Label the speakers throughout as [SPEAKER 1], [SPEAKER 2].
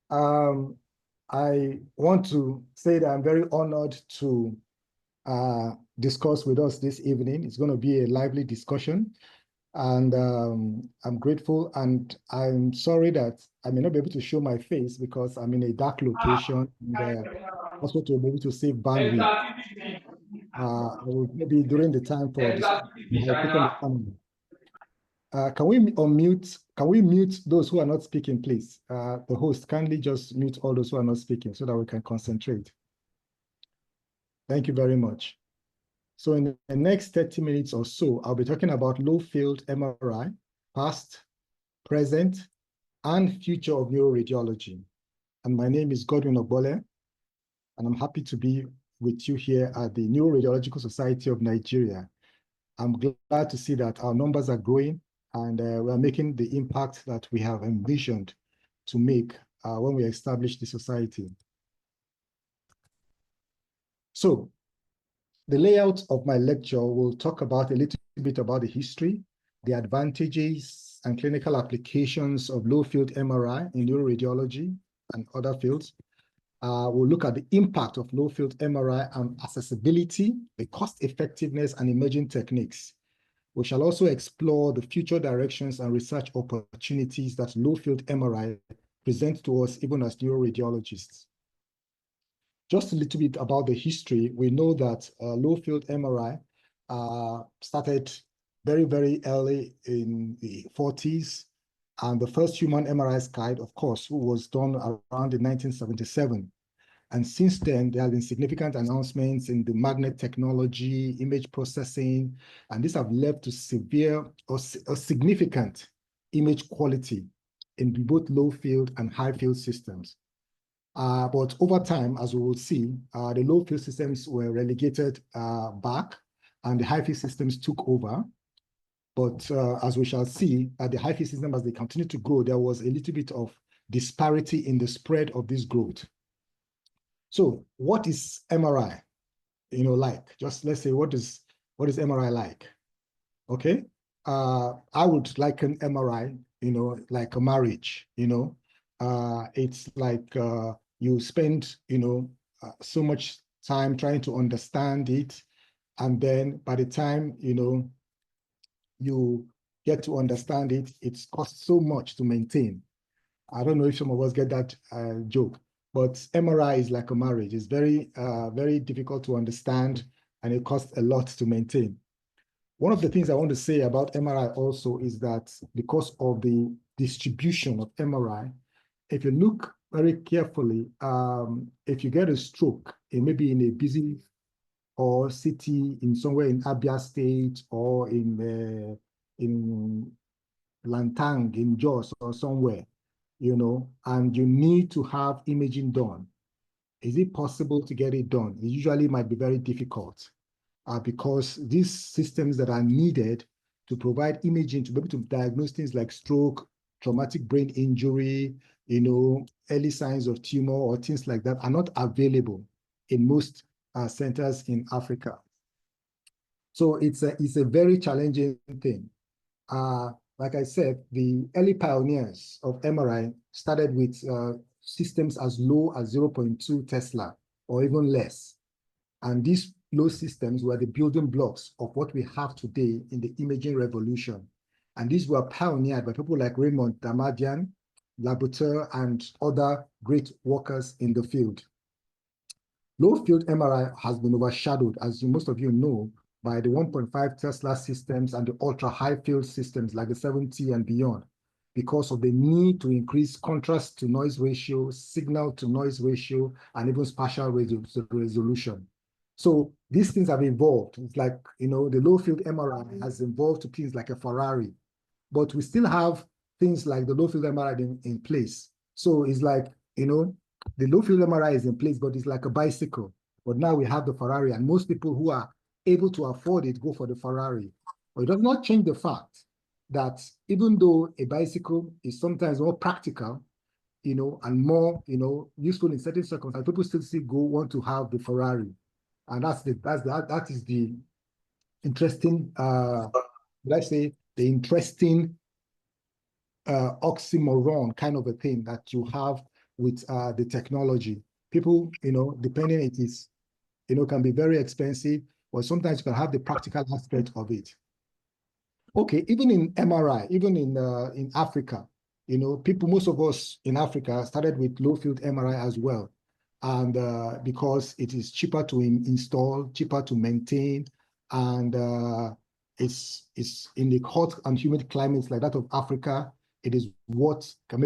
[SPEAKER 1] Um, I want to say that I'm very honored to discuss with us this evening. It's going to be a lively discussion, and I'm grateful. And I'm sorry that I may not be able to show my face because I'm in a dark location, and also to be able to save bandwidth. Maybe during the time for this, I'll put on the camera. Can we unmute? Can we mute those who are not speaking, please? The host, kindly just mute all those who are not speaking so that we can concentrate. Thank you very much. So in the next 30 minutes or so, I'll be talking about low-field MRI, past, present, and future of neuroradiology. And my name is Godwin Ogbole, and I'm happy to be with you here at the Neuroradiological Society of Nigeria. I'm glad to see that our numbers are growing, and we are making the impact that we have envisioned to make when we establish the society. So the layout of my lecture will talk about a little bit about the history, the advantages and clinical applications of low-field MRI in neuroradiology and other fields. We'll look at the impact of low-field MRI on accessibility, the cost effectiveness, and emerging techniques. We shall also explore the future directions and research opportunities that low-field MRI present to us even as neuroradiologists. Just a little bit about the history. We know that low-field MRI started very, very early in the 40s. And the first human MRI guide, of course, was done around in 1977. And since then, there have been significant announcements in the magnet technology, image processing, and these have led to severe or significant image quality in both low field and high field systems. But over time, as we will see, the low field systems were relegated back and the high field systems took over. But as we shall see, the high field systems, as they continue to grow, there was a little bit of disparity in the spread of this growth. So what is MRI, like? Just let's say, what is MRI like? Okay, I would liken MRI, like a marriage. It's like you spend, so much time trying to understand it, and then by the time you get to understand it, it costs so much to maintain. I don't know if some of us get that joke. But MRI is like a marriage. It's very, very difficult to understand, and it costs a lot to maintain. One of the things I want to say about MRI also is that because of the distribution of MRI, if you look very carefully, if you get a stroke, maybe in a busy or city in somewhere in Abia State or in Lantang, in Jos or somewhere, and you need to have imaging done. Is it possible to get it done? It usually might be very difficult because these systems that are needed to provide imaging to be able to diagnose things like stroke, traumatic brain injury, early signs of tumor or things like that are not available in most centers in Africa. So it's a very challenging thing. Like I said, the early pioneers of MRI started with systems as low as 0.2 Tesla or even less. And these low systems were the building blocks of what we have today in the imaging revolution. And these were pioneered by people like Raymond Damadian, Labouteur, and other great workers in the field. Low-field MRI has been overshadowed, as most of you know, by the 1.5 Tesla systems and the ultra-high field systems like the 7T and beyond, because of the need to increase contrast to noise ratio, signal to noise ratio, and even spatial resolution. So these things have evolved. It's like, the low-field MRI has evolved to things like a Ferrari, but we still have things like the low-field MRI in place. So it's like, the low-field MRI is in place, but it's like a bicycle. But now we have the Ferrari, and most people who are able to afford it go for the Ferrari. But it does not change the fact that even though a bicycle is sometimes more practical, and more, useful in certain circumstances, people still want to have the Ferrari. And that is the interesting, let's say, the interesting oxymoron kind of a thing that you have with the technology. People, depending it is, can be very expensive, or sometimes you can have the practical aspect of it. Okay, even in MRI, even in Africa, most of us in Africa started with low field MRI as well. And because it is cheaper to install, cheaper to maintain, and it's in the hot and humid climates like that of Africa, it is what can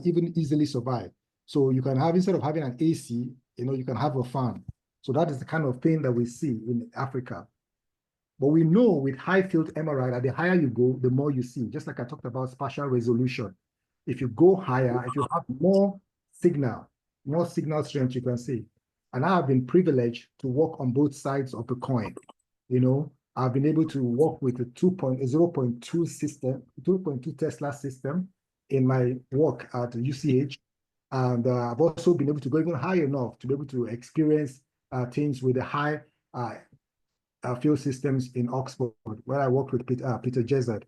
[SPEAKER 1] even easily survive. So you can have, instead of having an AC, you can have a fan. So that is the kind of thing that we see in Africa. But we know with high field MRI that the higher you go, the more you see. Just like I talked about spatial resolution. If you go higher, if you have more signal strength, you can see. And I have been privileged to work on both sides of the coin. I've been able to work with the 0.2 system, 2.2 Tesla system in my work at UCH. And I've also been able to go even high enough to be able to experience things with the high field systems in Oxford, where I worked with Peter Jezzard.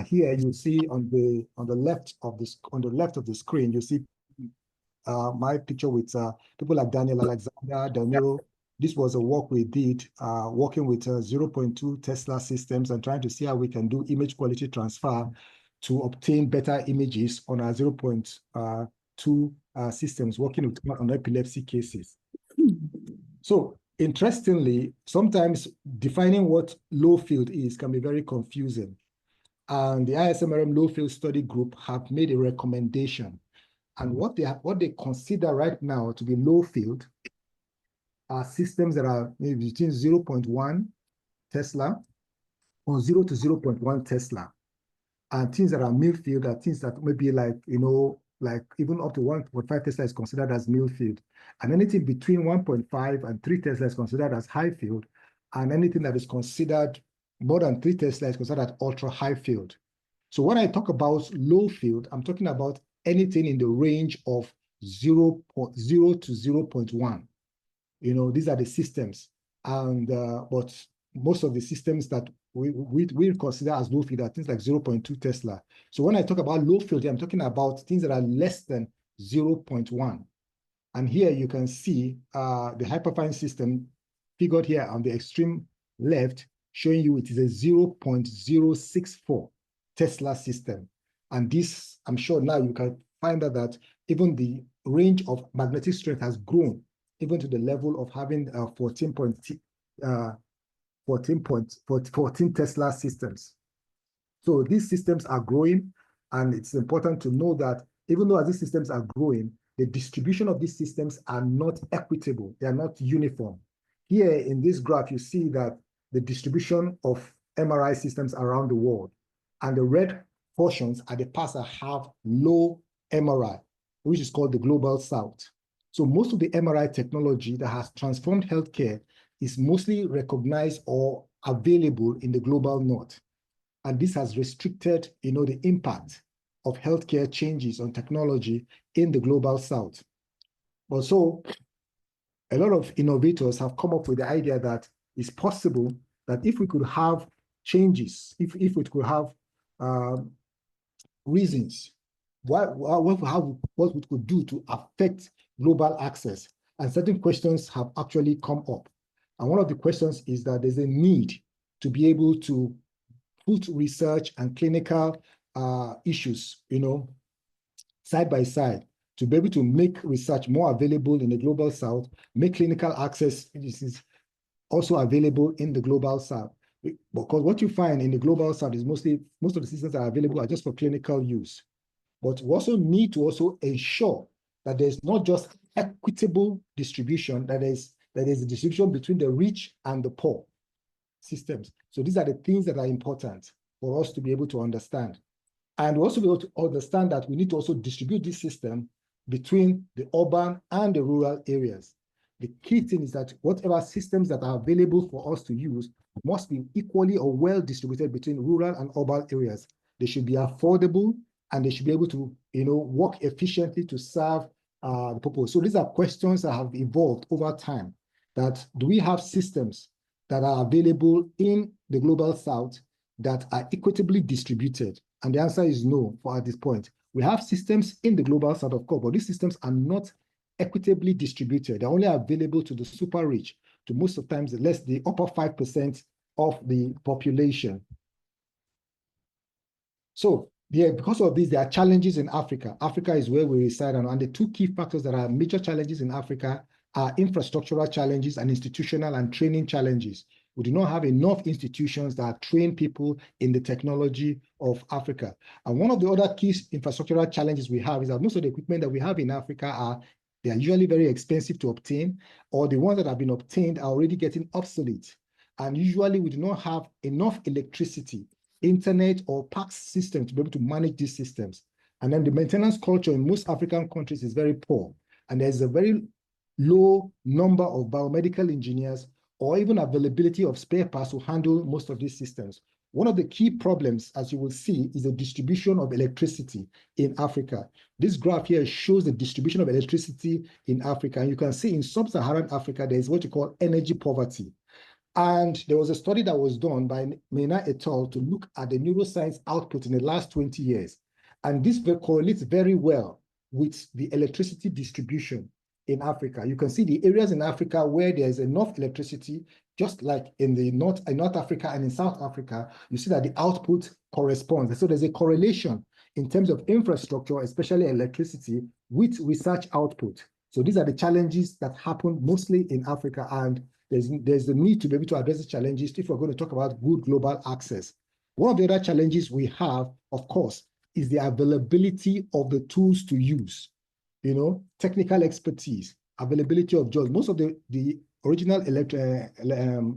[SPEAKER 1] Here you see on the left of the screen, you see my picture with people like Daniel Alexander, Daniel. This was a work we did working with 0.2 Tesla systems and trying to see how we can do image quality transfer to obtain better images on our 0.2 systems working on epilepsy cases. So interestingly, sometimes defining what low field is can be very confusing. And the ISMRM Low Field Study Group have made a recommendation. And what they consider right now to be low field are systems that are maybe between 0.1 Tesla or 0 to 0.1 Tesla. And things that are middle field are things that maybe like even up to 1.5 Tesla is considered as middle field. And anything between 1.5 and 3 Tesla is considered as high field. And anything that is considered more than 3 Tesla is considered ultra high field. So when I talk about low field, I'm talking about anything in the range of 0.0 to 0.1. These are the systems. And but most of the systems that we consider as low field are things like 0.2 Tesla. So when I talk about low field, I'm talking about things that are less than 0.1. And here you can see the hyperfine system figured here on the extreme left, showing you it is a 0.064 Tesla system. And this, I'm sure now you can find out that even the range of magnetic strength has grown, even to the level of having 14 Tesla systems. So these systems are growing, and it's important to know that even though as these systems are growing, the distribution of these systems are not equitable. They are not uniform. Here in this graph, you see that the distribution of MRI systems around the world, and the red portions are the parts that have low MRI, which is called the Global South. So most of the MRI technology that has transformed healthcare is mostly recognized or available in the Global North. And this has restricted, the impact of healthcare changes on technology in the Global South. But so a lot of innovators have come up with the idea that it's possible that if we could have changes, if we could have reasons what we could do to affect global access. And certain questions have actually come up. And one of the questions is that there's a need to be able to put research and clinical issues, side by side, to be able to make research more available in the Global South, make clinical access is also available in the Global South. Because what you find in the Global South is most of the systems that are available are just for clinical use. But we also need to also ensure that there's not just equitable distribution, that is a distribution between the rich and the poor systems. So these are the things that are important for us to be able to understand. And we also be able to understand that we need to also distribute this system between the urban and the rural areas. The key thing is that whatever systems that are available for us to use must be equally or well distributed between rural and urban areas. They should be affordable, and they should be able to, work efficiently to serve the purpose. So these are questions that have evolved over time. That do we have systems that are available in the Global South that are equitably distributed? And the answer is no at this point. We have systems in the global south, of course, but these systems are not equitably distributed. They're only available to the super rich, to most of the times the upper 5% of the population. So yeah, because of this, there are challenges in Africa. Africa is where we reside, and the two key factors that are major challenges in Africa are infrastructural challenges and institutional and training challenges. We do not have enough institutions that train people in the technology of Africa. And one of the other key infrastructural challenges we have is that most of the equipment that we have in Africa they are usually very expensive to obtain, or the ones that have been obtained are already getting obsolete. And usually we do not have enough electricity, internet, or PAX system to be able to manage these systems. And then the maintenance culture in most African countries is very poor. And there's a very low number of biomedical engineers or even availability of spare parts to handle most of these systems. One of the key problems, as you will see, is the distribution of electricity in Africa. This graph here shows the distribution of electricity in Africa. And you can see in sub-Saharan Africa, there is what you call energy poverty. And there was a study that was done by Mena et al. To look at the neuroscience output in the last 20 years. And this correlates very well with the electricity distribution in Africa. You can see the areas in Africa where there's enough electricity, just like in North Africa and in South Africa, you see that the output corresponds. So there's a correlation in terms of infrastructure, especially electricity, with research output. So these are the challenges that happen mostly in Africa, and there's the need to be able to address these challenges if we're going to talk about good global access. One of the other challenges we have, of course, is the availability of the tools to use. Technical expertise, availability of jobs. Most of the original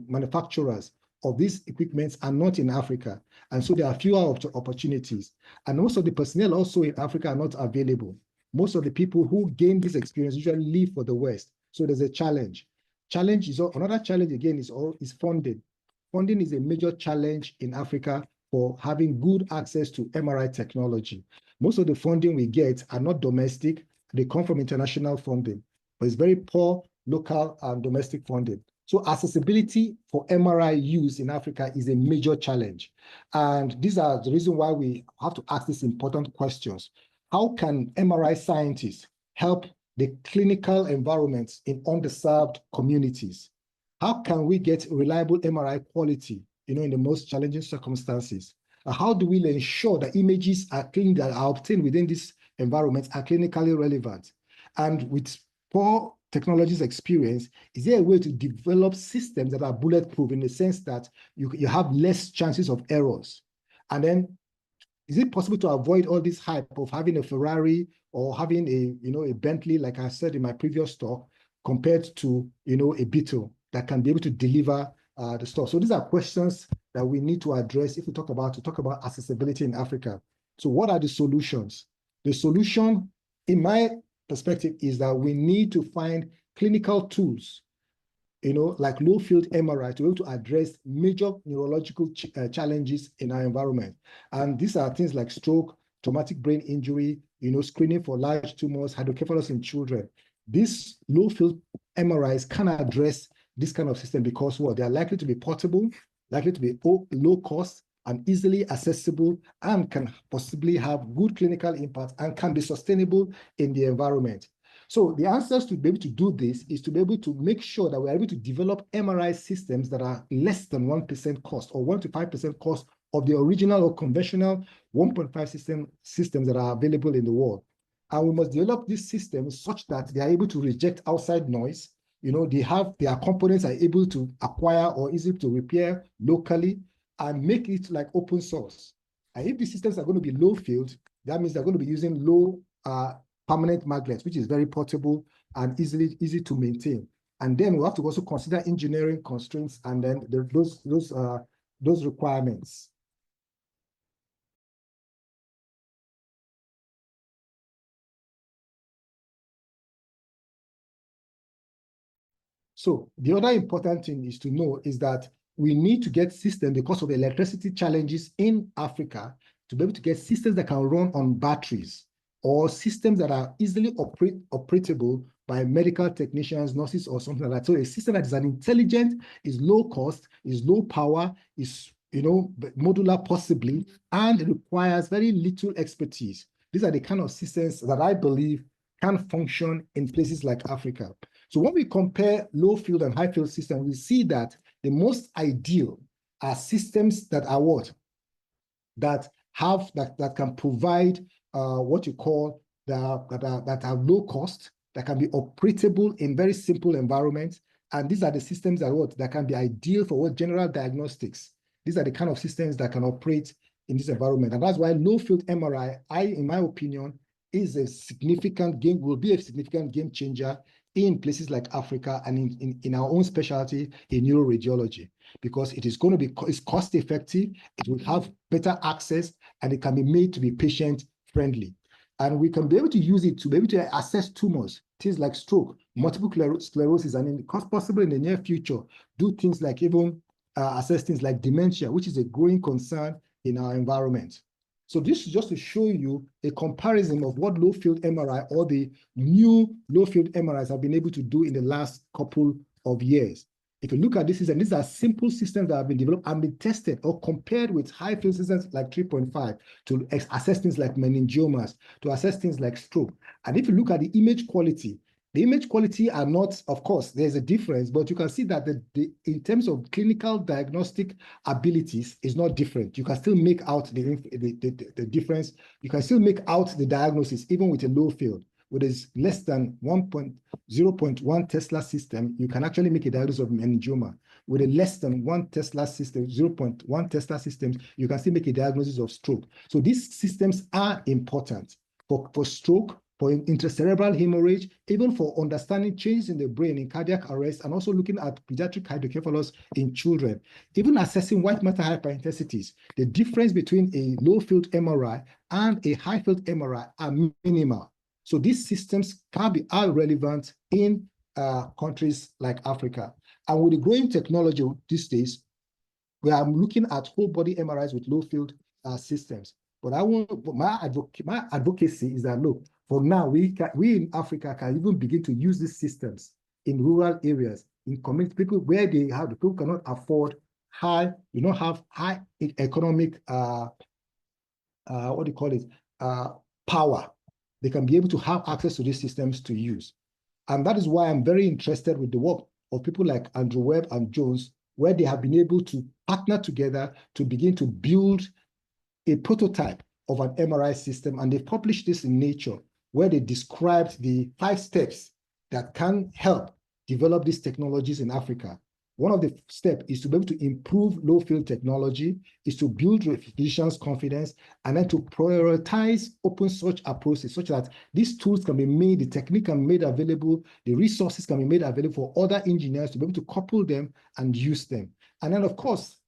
[SPEAKER 1] manufacturers of these equipments are not in Africa. And so there are fewer opportunities. And most of the personnel also in Africa are not available. Most of the people who gain this experience usually leave for the West. So there's a challenge. Another challenge again is funding. Funding is a major challenge in Africa for having good access to MRI technology. Most of the funding we get are not domestic. They come from international funding, but it's very poor local and domestic funding. So accessibility for MRI use in Africa is a major challenge. And these are the reason why we have to ask these important questions. How can MRI scientists help the clinical environments in underserved communities? How can we get reliable MRI quality, in the most challenging circumstances? How do we ensure that images that are obtained within these environments are clinically relevant? And with poor technologies experience, is there a way to develop systems that are bulletproof in the sense that you have less chances of errors? And then, is it possible to avoid all this hype of having a Ferrari or having a Bentley, like I said in my previous talk, compared to a Beetle that can be able to deliver the stuff? So these are questions that we need to address if we talk about accessibility in Africa. So what are the solutions? The solution, in my perspective, is that we need to find clinical tools, like low field MRI, to be able to address major neurological challenges in our environment. And these are things like stroke, traumatic brain injury, screening for large tumors, hydrocephalus in children. These low field MRIs can address this kind of system because they are likely to be portable, likely to be low cost and easily accessible, and can possibly have good clinical impact and can be sustainable in the environment. So the answers to be able to do this is to be able to make sure that we're able to develop MRI systems that are less than 1% cost or 1 to 5% cost of the original or conventional 1.5 systems that are available in the world. And we must develop these systems such that they are able to reject outside noise. Their components are able to acquire or easy to repair locally and make it like open source. And if the systems are going to be low field, that means they're going to be using low permanent magnets, which is very portable and easy to maintain. And then we have to also consider engineering constraints and then those requirements. So the other important thing is to know is that we need to get systems because of electricity challenges in Africa to be able to get systems that can run on batteries or systems that are easily operatable by medical technicians, nurses, or something like that. So a system that is an intelligent, is low cost, is low power, is modular possibly, and it requires very little expertise. These are the kind of systems that I believe can function in places like Africa. So when we compare low field and high field systems, we see that the most ideal are systems that are what? That can provide what you call that are low cost, that can be operatable in very simple environments. And these are the systems that can be ideal for general diagnostics. These are the kind of systems that can operate in this environment. And that's why low field MRI, in my opinion, will be a significant game changer in places like Africa and in our own specialty in neuroradiology, because it is going to be cost effective, it will have better access, and it can be made to be patient friendly. And we can be able to use it to be able to assess tumors, things like stroke, multiple sclerosis, and possibly in the near future, do things like even assess things like dementia, which is a growing concern in our environment. So this is just to show you a comparison of what low field MRI or the new low field MRIs have been able to do in the last couple of years. If you look at this system, these are simple systems that have been developed and been tested or compared with high field systems like 3.5 to assess things like meningiomas, to assess things like stroke. And if you look at the image quality are not, of course, there's a difference, but you can see that in terms of clinical diagnostic abilities is not different. You can still make out the difference. You can still make out the diagnosis even with a low field. With a less than 0.1 Tesla system, you can actually make a diagnosis of meningioma. With a less than 1 Tesla system, 0.1 Tesla systems, you can still make a diagnosis of stroke. So these systems are important for stroke, for intracerebral hemorrhage, even for understanding changes in the brain in cardiac arrest, and also looking at pediatric hydrocephalus in children, even assessing white matter hyperintensities. The difference between a low field MRI and a high field MRI are minimal. So these systems are relevant in countries like Africa. And with the growing technology these days, we are looking at whole body MRIs with low field systems. But my advocacy is that, look, for now, we in Africa can even begin to use these systems in rural areas, in community people where people cannot afford have high economic power. They can be able to have access to these systems to use. And that is why I'm very interested with the work of people like Andrew Webb and Jones, where they have been able to partner together to begin to build a prototype of an MRI system. And they've published this in Nature, where they described the 5 steps that can help develop these technologies in Africa. One of the steps is to be able to improve low field technology, is to build physicians' confidence, and then to prioritize open source approaches such that these tools can be made, the technique can be made available, the resources can be made available for other engineers to be able to couple them and use them. And then, of course,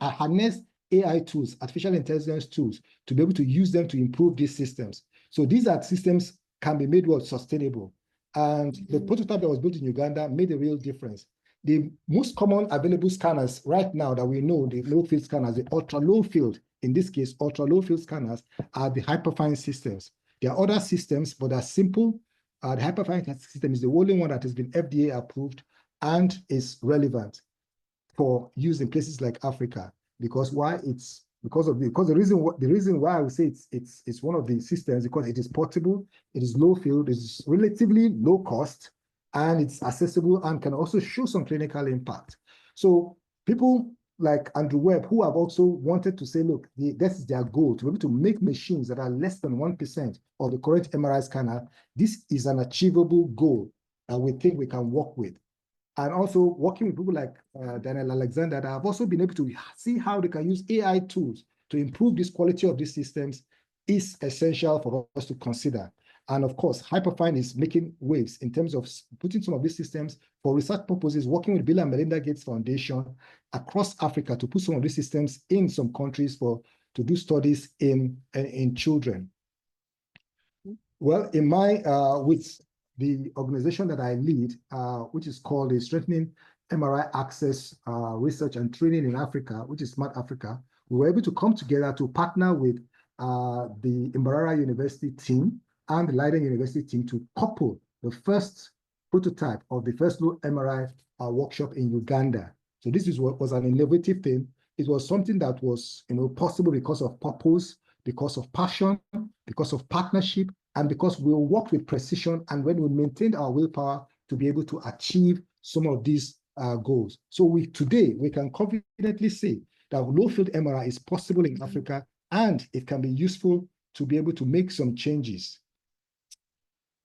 [SPEAKER 1] harness AI tools, artificial intelligence tools, to be able to use them to improve these systems. So these are systems can be made sustainable. And the prototype that was built in Uganda made a real difference. The most common available scanners right now that we know, the low field scanners, the ultra low field, in this case, ultra low field scanners are the hyperfine systems. There are other systems, but they're simple. The hyperfine system is the only one that has been FDA approved and is relevant for use in places like Africa. Because why? The reason why I would say it's one of the systems, because it is portable, it is low field, it is relatively low cost, and it's accessible and can also show some clinical impact. So people like Andrew Webb, who have also wanted to say, look, this is their goal, to be able to make machines that are less than 1% of the current MRI scanner. This is an achievable goal that we think we can work with. And also working with people like Daniel Alexander that have also been able to see how they can use AI tools to improve this quality of these systems is essential for us to consider. And of course, Hyperfine is making waves in terms of putting some of these systems for research purposes, working with Bill and Melinda Gates Foundation across Africa to put some of these systems in some countries to do studies in children. Well, with the organization that I lead, which is called the Strengthening MRI Access Research and Training in Africa, which is Smart Africa, we were able to come together to partner with the Mbarara University team and the Leiden University team to couple the first prototype of the first low MRI workshop in Uganda. So this was an innovative thing. It was something that was possible because of purpose, because of passion, because of partnership, and because we'll work with precision and when we maintain our willpower to be able to achieve some of these goals. So today, we can confidently say that low-field MRI is possible in Africa, and it can be useful to be able to make some changes.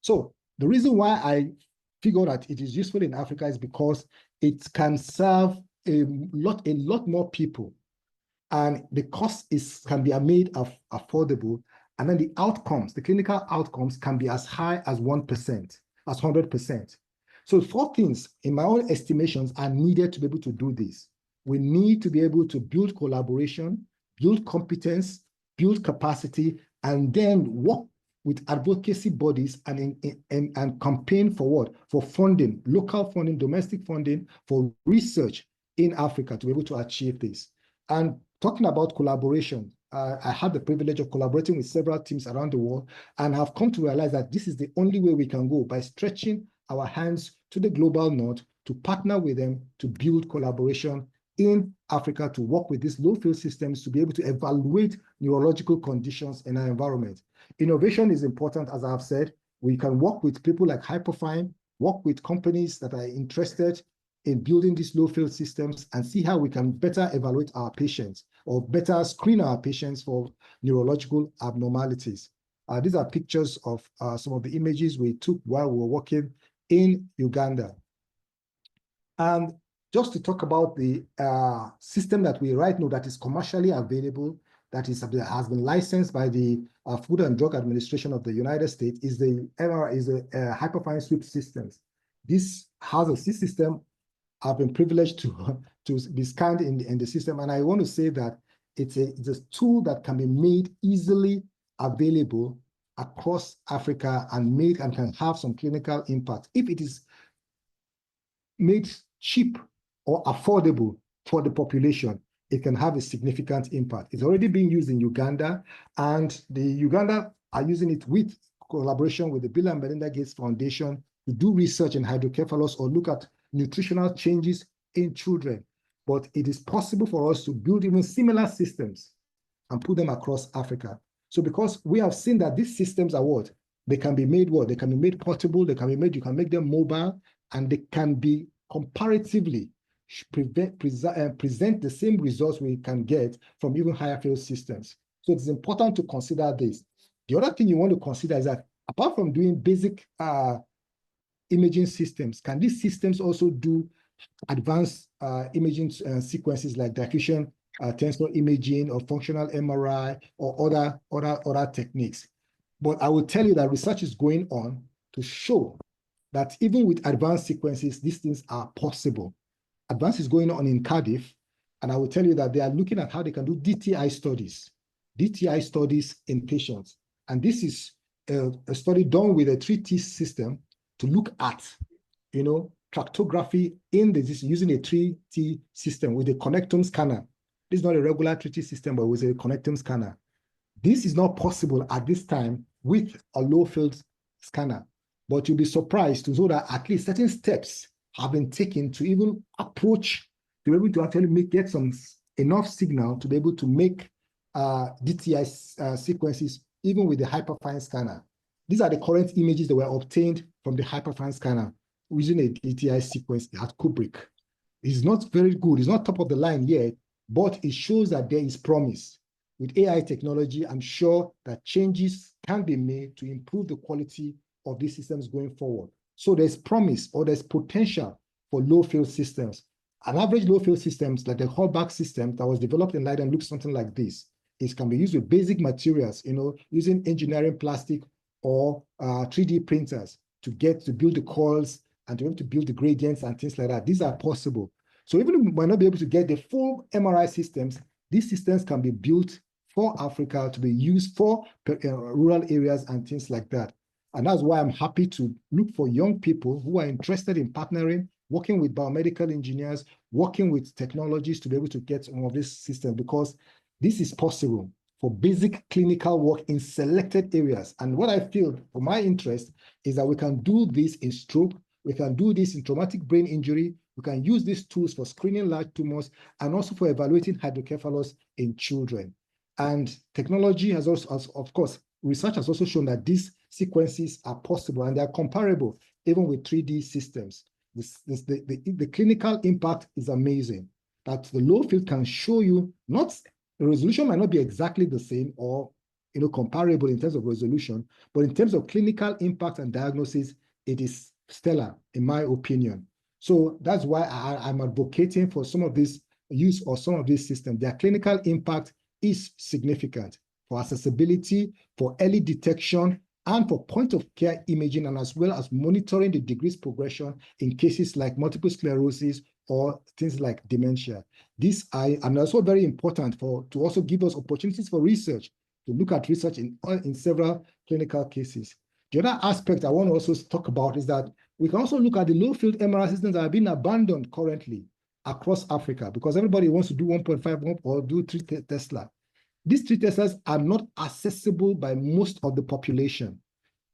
[SPEAKER 1] So the reason why I figure that it is useful in Africa is because it can serve a lot more people, and the cost can be made affordable, and then the outcomes, the clinical outcomes, can be as high as 1%, as 100%. So 4 things, in my own estimations, are needed to be able to do this. We need to be able to build collaboration, build competence, build capacity, and then work with advocacy bodies and campaign for what? For funding, local funding, domestic funding, for research in Africa to be able to achieve this. And talking about collaboration, I had the privilege of collaborating with several teams around the world, and have come to realize that this is the only way we can go, by stretching our hands to the global north to partner with them to build collaboration in Africa, to work with these low-field systems to be able to evaluate neurological conditions in our environment. Innovation is important, as I've said. We can work with people like Hyperfine, work with companies that are interested in building these low-field systems, and see how we can better evaluate our patients or better screen our patients for neurological abnormalities. These are pictures of some of the images we took while we were working in Uganda. And just to talk about the system that we right now that is commercially available, that has been licensed by the Food and Drug Administration of the United States, is the Hyperfine Sweep systems. This system. I've been privileged to be scanned in the system, and I want to say that it's a tool that can be made easily available across Africa and can have some clinical impact. If it is made cheap or affordable for the population, it can have a significant impact. It's already being used in Uganda, and the Uganda are using it with collaboration with the Bill and Melinda Gates Foundation to do research in hydrocephalus or look at nutritional changes in children. But it is possible for us to build even similar systems and put them across Africa. So because we have seen that these systems are what? They can be made what? They can be made portable, you can make them mobile, and they can be comparatively present the same results we can get from even higher field systems. So it's important to consider this. The other thing you want to consider is that apart from doing basic imaging systems, can these systems also do advanced imaging sequences like diffusion tensor imaging or functional MRI or other techniques? But I will tell you that research is going on to show that even with advanced sequences, these things are possible. Advance is going on in Cardiff, and I will tell you that they are looking at how they can do DTI studies in patients. And this is a study done with a 3T system to look at, tractography in this using a 3T system with a connectome scanner. This is not a regular 3T system, but with a connectome scanner. This is not possible at this time with a low-field scanner, but you'll be surprised to know that at least certain steps have been taken to even approach, to be able to actually get enough signal to be able to make DTI sequences even with the Hyperfine scanner. These are the current images that were obtained from the Hyperfine scanner using a DTI sequence at Kubrick. It's not very good, it's not top of the line yet, but it shows that there is promise. With AI technology, I'm sure that changes can be made to improve the quality of these systems going forward. So there's promise or there's potential for low-field systems. An average low-field systems like the Hallback system that was developed in Leiden looks something like this. It can be used with basic materials, using engineering plastic or 3D printers to build the coils and to be able to build the gradients and things like that. These are possible. So even if we might not be able to get the full MRI systems, these systems can be built for Africa to be used for rural areas and things like that. And that's why I'm happy to look for young people who are interested in partnering, working with biomedical engineers, working with technologies to be able to get some of this system, because this is possible for basic clinical work in selected areas. And what I feel for my interest is that we can do this in stroke, we can do this in traumatic brain injury, we can use these tools for screening large tumors and also for evaluating hydrocephalus in children. And technology has also, of course, research has also shown that these sequences are possible and they are comparable even with 3D systems. The clinical impact is amazing. That the low field can show you, not the resolution might not be exactly the same or comparable in terms of resolution, but in terms of clinical impact and diagnosis, it is stellar, in my opinion. So that's why I'm advocating for some of this use of some of these systems. Their clinical impact is significant for accessibility, for early detection, and for point-of-care imaging, and as well as monitoring the disease progression in cases like multiple sclerosis or things like dementia. These are and also very important to also give us opportunities for research, to look at research in several clinical cases. The other aspect I want to also talk about is that we can also look at the low-field MRI systems that are being abandoned currently across Africa, because everybody wants to do 1.5 or do 3 Tesla. These 3 Teslas are not accessible by most of the population.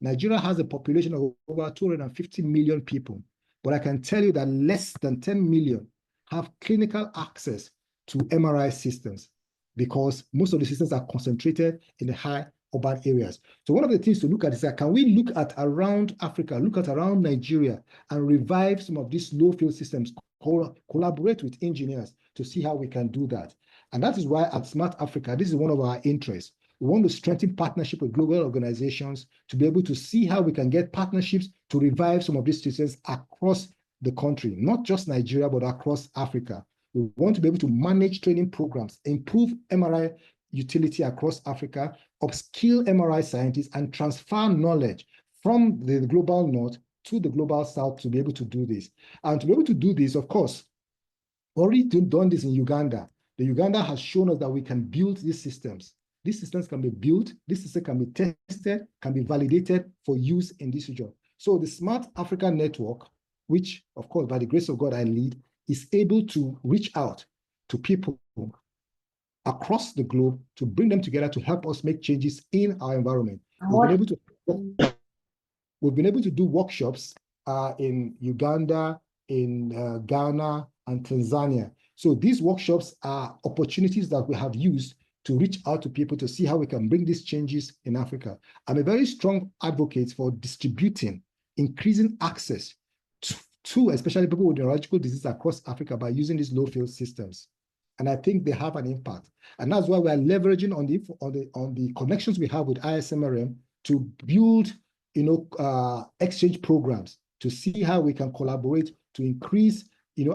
[SPEAKER 1] Nigeria has a population of over 250 million people, but I can tell you that less than 10 million have clinical access to MRI systems, because most of the systems are concentrated in the high urban areas. So one of the things to look at is that, can we look at around Africa, look at around Nigeria, and revive some of these low field systems, collaborate with engineers to see how we can do that. And that is why at Smart Africa, this is one of our interests. We want to strengthen partnership with global organizations to be able to see how we can get partnerships to revive some of these systems across the country, not just Nigeria, but across Africa. We want to be able to manage training programs, improve MRI utility across Africa, upskill MRI scientists, and transfer knowledge from the global north to the global south to be able to do this. And to be able to do this, of course, already done this in Uganda. The Uganda has shown us that we can build these systems. These systems can be built, this system can be tested, can be validated for use in this region. So the Smart Africa Network, which, of course, by the grace of God I lead, is able to reach out to people across the globe to bring them together to help us make changes in our environment. We've been able to do workshops in Uganda, in Ghana, and Tanzania. So these workshops are opportunities that we have used to reach out to people to see how we can bring these changes in Africa. I'm a very strong advocate for distributing, increasing access to especially people with neurological disease across Africa by using these low-field systems. And I think they have an impact. And that's why we are leveraging on the connections we have with ISMRM to build exchange programs to see how we can collaborate to increase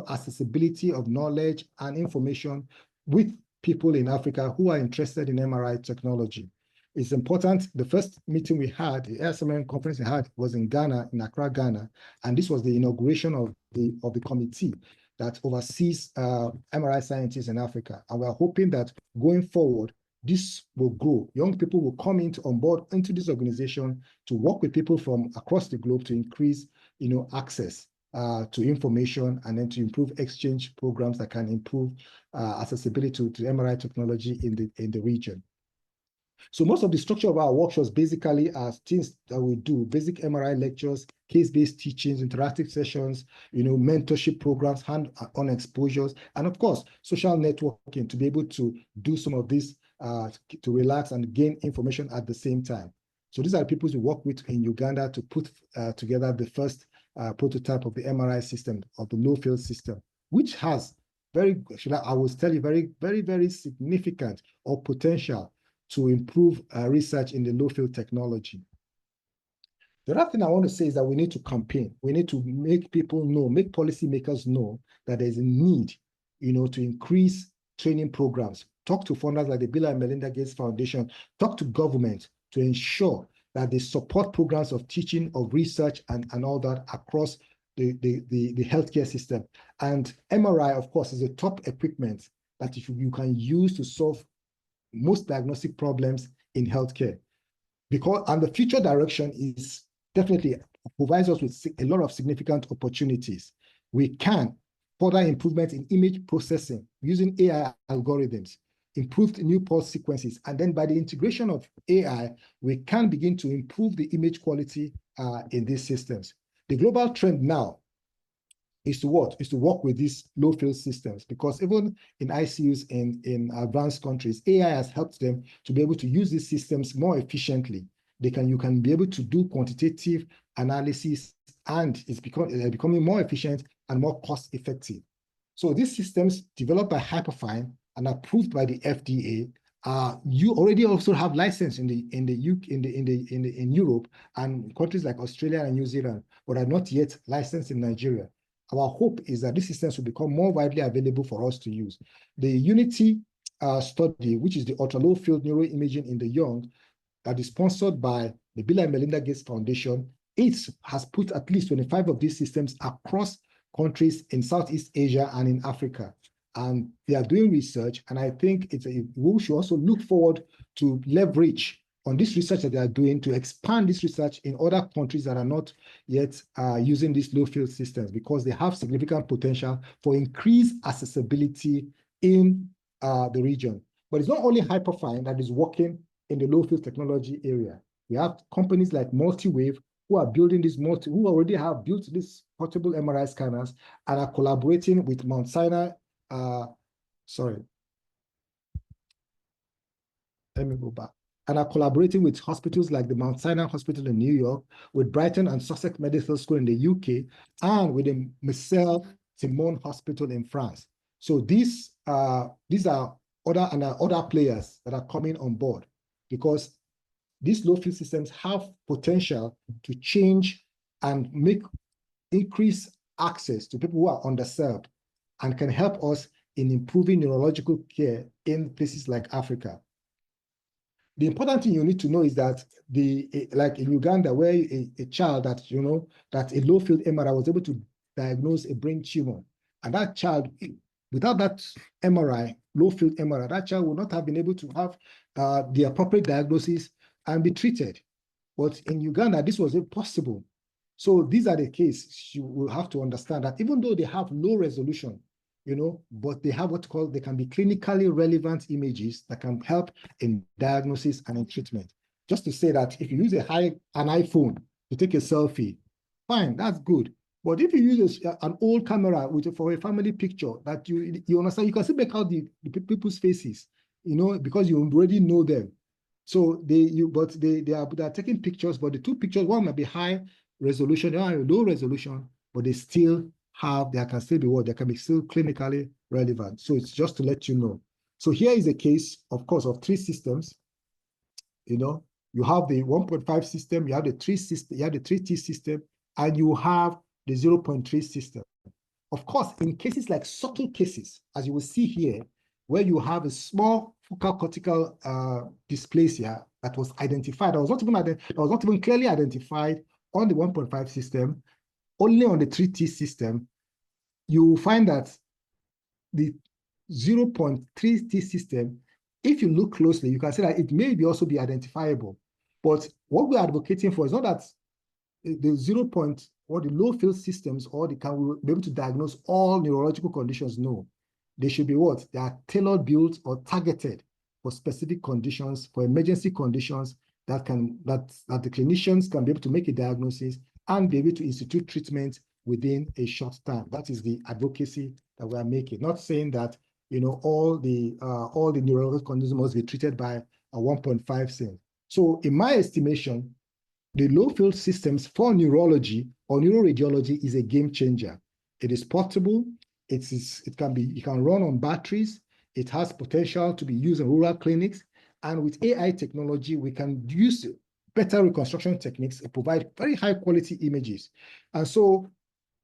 [SPEAKER 1] accessibility of knowledge and information with people in Africa who are interested in MRI technology. It's important. The first meeting we had, the ISMRM conference we had, was in Ghana, in Accra, Ghana, and this was the inauguration of the committee that oversees MRI scientists in Africa. And we're hoping that going forward, this will grow. Young people will come on board into this organization to work with people from across the globe to increase, access to information, and then to improve exchange programs that can improve accessibility to MRI technology in the region. So most of the structure of our workshops basically are things that we do: basic MRI lectures, case-based teachings, interactive sessions, mentorship programs, hands-on exposures, and of course, social networking to be able to do some of this to relax and gain information at the same time. So these are the people we work with in Uganda to put together the first prototype of the MRI system, of the low-field system, which has I will tell you, very, very, very significant or potential to improve research in the low-field technology. The other thing I want to say is that we need to campaign. We need to make people know, make policymakers know that there's a need, to increase training programs. Talk to funders like the Bill and Melinda Gates Foundation. Talk to government to ensure that they support programs of teaching, of research, and all that across the healthcare system. And MRI, of course, is a top equipment that you can use to solve most diagnostic problems in healthcare. And the future direction is definitely provides us with a lot of significant opportunities. We can further improvement in image processing using AI algorithms, improved new pulse sequences, and then by the integration of AI, we can begin to improve the image quality in these systems. The global trend now is to what? Is to work with these low field systems, because even in ICUs in advanced countries, AI has helped them to be able to use these systems more efficiently. You can be able to do quantitative analysis, and it's becoming more efficient and more cost effective. So these systems developed by Hyperfine and approved by the FDA, you already also have license in Europe and countries like Australia and New Zealand, but are not yet licensed in Nigeria. Our hope is that these systems will become more widely available for us to use. The Unity study, which is the ultra-low field neuroimaging in the young, that is sponsored by the Bill and Melinda Gates Foundation, it has put at least 25 of these systems across countries in Southeast Asia and in Africa. And they are doing research, and I think we should also look forward to leverage on this research that they are doing to expand this research in other countries that are not yet using these low field systems, because they have significant potential for increased accessibility in the region. But it's not only Hyperfine that is working in the low field technology area. We have companies like Multiwave who are building who already have built these portable MRI scanners and are collaborating with Mount Sinai. Let me go back. And are collaborating with hospitals like the Mount Sinai Hospital in New York, with Brighton and Sussex Medical School in the UK, and with the Michel Simon Hospital in France. So these are other players that are coming on board, because these low field systems have potential to change and increase access to people who are underserved, and can help us in improving neurological care in places like Africa. The important thing you need to know is that like in Uganda, where a child that a low field MRI was able to diagnose a brain tumor, and that child, without that MRI, low field MRI, that child would not have been able to have the appropriate diagnosis and be treated. But in Uganda, this was impossible. So these are the cases you will have to understand that even though they have low resolution, but they have they can be clinically relevant images that can help in diagnosis and in treatment. Just to say that if you use an iPhone to take a selfie, fine, that's good. But if you use an old camera for a family picture that you understand, you can still make out the people's faces, because you already know them. So they are taking pictures, but the two pictures, one might be high resolution, the other low resolution, but they can be still clinically relevant. So it's just to let you know. So here is a case, of course, of three systems. You have the 1.5 system, you have the 3T system, and you have the 0.3 system. Of course, in cases like subtle cases, as you will see here, where you have a small focal cortical dysplasia that was identified, that was not even clearly identified on the 1.5 system, only on the 3T system, you will find that the 0.3T system, if you look closely, you can see that it may also be identifiable. But what we're advocating for is not that the the low field systems can be able to diagnose all neurological conditions. No, they should be they are tailored built or targeted for specific conditions, for emergency conditions that the clinicians can be able to make a diagnosis and be able to institute treatment within a short time. That is the advocacy that we are making. Not saying that all the neurological conditions must be treated by a 1.5 cell. So in my estimation, the low field systems for neurology or neuroradiology is a game changer. It is portable. It can run on batteries. It has potential to be used in rural clinics. And with AI technology, we can use better reconstruction techniques and provide very high quality images. And so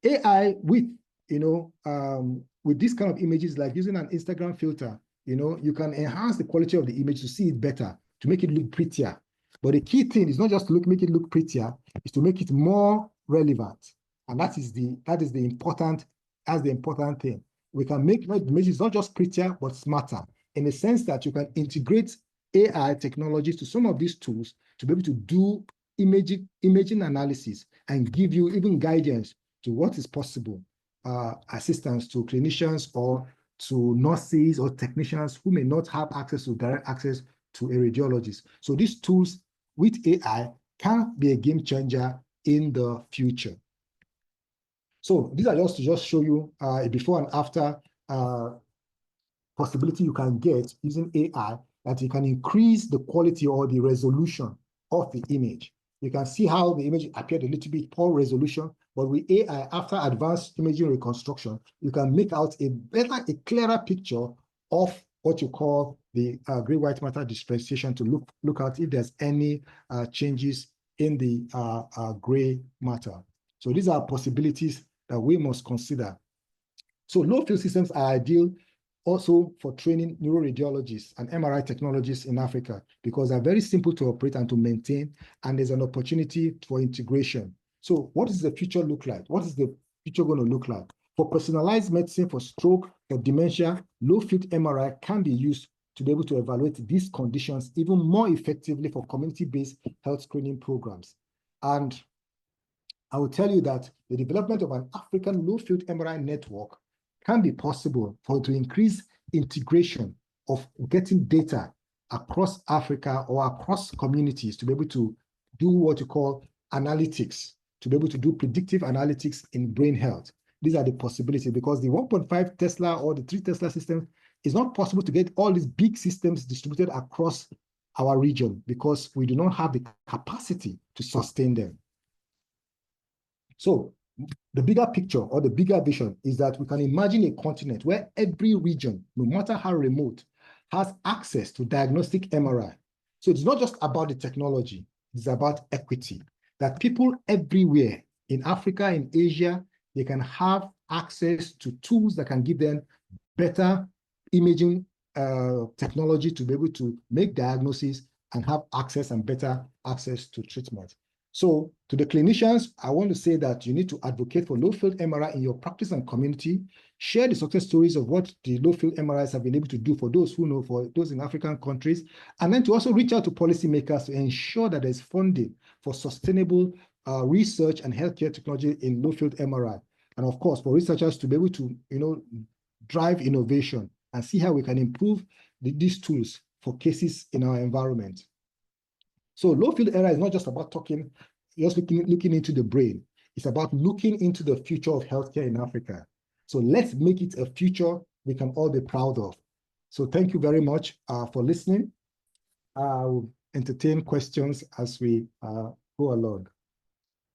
[SPEAKER 1] AI with this kind of images, like using an Instagram filter, you can enhance the quality of the image to see it better, to make it look prettier. But the key thing is not just to make it look prettier, is to make it more relevant. And that is the important thing. We can make the images not just prettier, but smarter, in the sense that you can integrate AI technologies to some of these tools to be able to do imaging analysis and give you even guidance to what is possible, assistance to clinicians or to nurses or technicians who may not have direct access to a radiologist. So these tools with AI can be a game changer in the future. So these are just to just show you a before and after possibility you can get using AI, that you can increase the quality or the resolution of the image. You can see how the image appeared a little bit poor resolution, but with AI, after advanced imaging reconstruction, you can make out a better, a clearer picture of what you call the gray-white matter differentiation to look at if there's any changes in the gray matter. So these are possibilities that we must consider. So low-field systems are ideal also for training neuroradiologists and MRI technologists in Africa, because they're very simple to operate and to maintain, and there's an opportunity for integration. So what does the future look like? What is the future going to look like? For personalized medicine, for stroke, for dementia, low-field MRI can be used to be able to evaluate these conditions even more effectively for community-based health screening programs. And I will tell you that the development of an African low-field MRI network can be possible to increase integration of getting data across Africa or across communities to be able to do what you call analytics, to be able to do predictive analytics in brain health. These are the possibilities, because the 1.5 Tesla or the 3 Tesla system is not possible to get all these big systems distributed across our region, because we do not have the capacity to sustain them. So the bigger picture or the bigger vision is that we can imagine a continent where every region, no matter how remote, has access to diagnostic MRI. So it's not just about the technology, it's about equity, that people everywhere in Africa, in Asia, they can have access to tools that can give them better imaging technology to be able to make diagnoses and have access and better access to treatment. So to the clinicians, I want to say that you need to advocate for low-field MRI in your practice and community. Share the success stories of what the low-field MRIs have been able to do for those who know, for those in African countries, and then to also reach out to policymakers to ensure that there's funding for sustainable research and healthcare technology in low-field MRI. And of course, for researchers to be able to, drive innovation and see how we can improve these tools for cases in our environment. So low-field MRI is not just about talking, just looking into the brain. It's about looking into the future of healthcare in Africa. So let's make it a future we can all be proud of. So thank you very much for listening. I'll entertain questions as we go along.